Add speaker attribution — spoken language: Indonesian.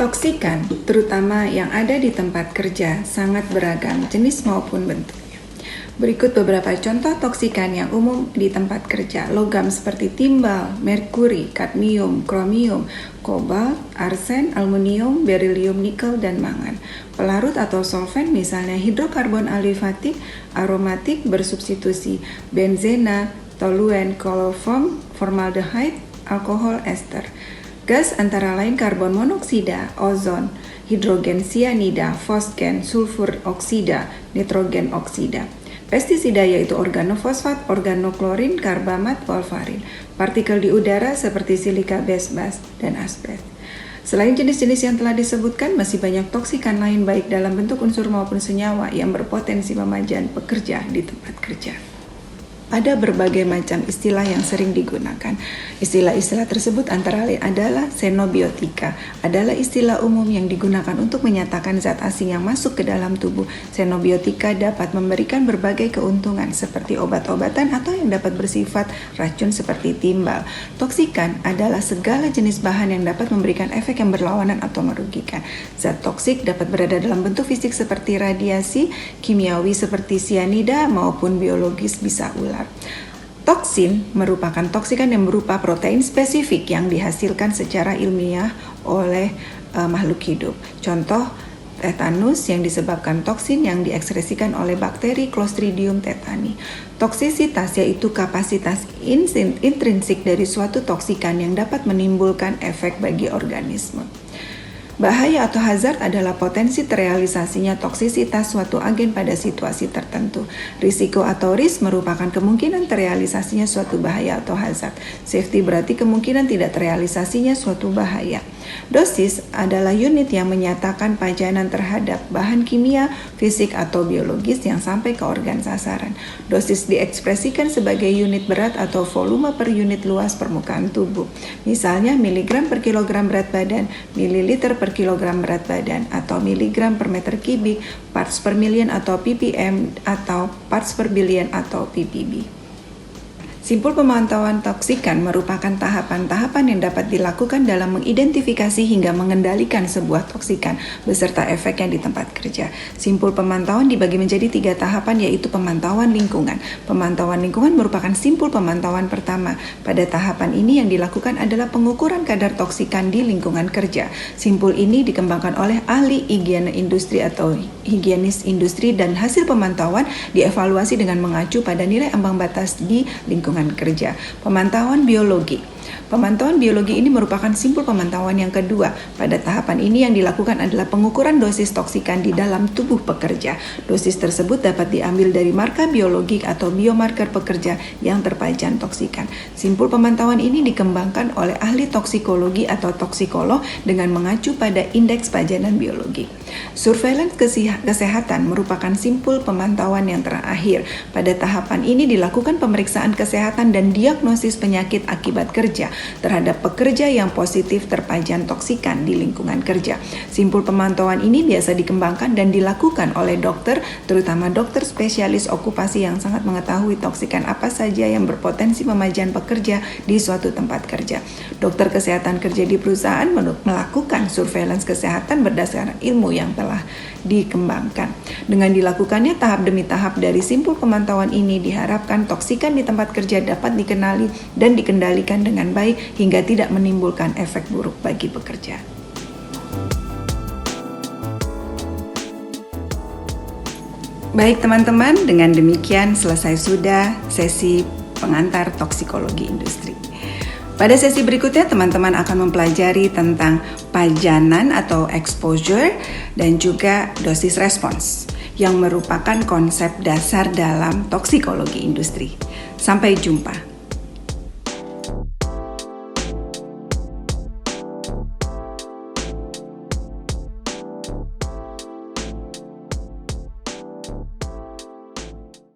Speaker 1: Toksikan, terutama yang ada di tempat kerja, sangat beragam jenis maupun bentuknya. Berikut beberapa contoh toksikan yang umum di tempat kerja. Logam seperti timbal, merkuri, kadmium, kromium, kobalt, arsen, aluminium, berilium, nikel, dan mangan. Pelarut atau solvent misalnya hidrokarbon alifatik, aromatik bersubstitusi benzena, toluen, kloroform, formaldehyde, alkohol ester. Gas antara lain karbon monoksida, ozon, hidrogen sianida, fosgen, sulfur oksida, nitrogen oksida. Pestisida yaitu organofosfat, organoklorin, karbamat, wolfarin. Partikel di udara seperti silika basebas dan asbes. Selain jenis-jenis yang telah disebutkan, masih banyak toksikan lain baik dalam bentuk unsur maupun senyawa yang berpotensi memajang pekerja di tempat kerja. Ada berbagai macam istilah yang sering digunakan. Istilah-istilah tersebut antara lain adalah xenobiotika, adalah istilah umum yang digunakan untuk menyatakan zat asing yang masuk ke dalam tubuh. Xenobiotika dapat memberikan berbagai keuntungan seperti obat-obatan atau yang dapat bersifat racun seperti timbal. Toksikan adalah segala jenis bahan yang dapat memberikan efek yang berlawanan atau merugikan. Zat toksik dapat berada dalam bentuk fisik seperti radiasi, kimiawi seperti sianida maupun biologis bisa ular. Toksin merupakan toksikan yang berupa protein spesifik yang dihasilkan secara ilmiah oleh makhluk hidup. Contoh, tetanus yang disebabkan toksin yang diekskresikan oleh bakteri Clostridium tetani. Toksisitas yaitu kapasitas intrinsik dari suatu toksikan yang dapat menimbulkan efek bagi organisme. Bahaya atau hazard adalah potensi terrealisasinya toksisitas suatu agen pada situasi tertentu. Risiko atau risk merupakan kemungkinan terrealisasinya suatu bahaya atau hazard. Safety berarti kemungkinan tidak terrealisasinya suatu bahaya. Dosis adalah unit yang menyatakan pajanan terhadap bahan kimia, fisik, atau biologis yang sampai ke organ sasaran. Dosis diekspresikan sebagai unit berat atau volume per unit luas permukaan tubuh. Misalnya miligram per kilogram berat badan, mililiter per kilogram berat badan, atau miligram per meter kubik, parts per million atau ppm, atau parts per billion atau ppb. Simpul pemantauan toksikan merupakan tahapan-tahapan yang dapat dilakukan dalam mengidentifikasi hingga mengendalikan sebuah toksikan beserta efeknya di tempat kerja. Simpul pemantauan dibagi menjadi 3 tahapan yaitu pemantauan lingkungan. Pemantauan lingkungan merupakan simpul pemantauan pertama. Pada tahapan ini yang dilakukan adalah pengukuran kadar toksikan di lingkungan kerja. Simpul ini dikembangkan oleh ahli higiene industri atau higienis industri dan hasil pemantauan dievaluasi dengan mengacu pada nilai ambang batas di lingkungan kerja. Pemantauan biologi. Pemantauan biologi ini merupakan simpul pemantauan yang kedua. Pada tahapan ini yang dilakukan adalah pengukuran dosis toksikan di dalam tubuh pekerja. Dosis tersebut dapat diambil dari marker biologik atau biomarker pekerja yang terpajan toksikan. Simpul pemantauan ini dikembangkan oleh ahli toksikologi atau toksikolog dengan mengacu pada indeks pajanan biologi. Surveillance kesehatan merupakan simpul pemantauan yang terakhir. Pada tahapan ini dilakukan pemeriksaan kesehatan dan diagnosis penyakit akibat kerja terhadap pekerja yang positif terpajan toksikan di lingkungan kerja. Simpul pemantauan ini biasa dikembangkan dan dilakukan oleh dokter, terutama dokter spesialis okupasi yang sangat mengetahui toksikan apa saja yang berpotensi memajang pekerja di suatu tempat kerja. Dokter kesehatan kerja di perusahaan melakukan surveillance kesehatan berdasarkan ilmu yang telah dikembangkan. Dengan dilakukannya tahap demi tahap dari simpul pemantauan ini diharapkan toksikan di tempat kerja dapat dikenali dan dikendalikan dengan baik hingga tidak menimbulkan efek buruk bagi pekerja. Baik teman-teman, dengan demikian selesai sudah sesi pengantar toksikologi industri. Pada sesi berikutnya teman-teman akan mempelajari tentang pajanan atau exposure dan juga dosis respons yang merupakan konsep dasar dalam toksikologi industri. Sampai jumpa.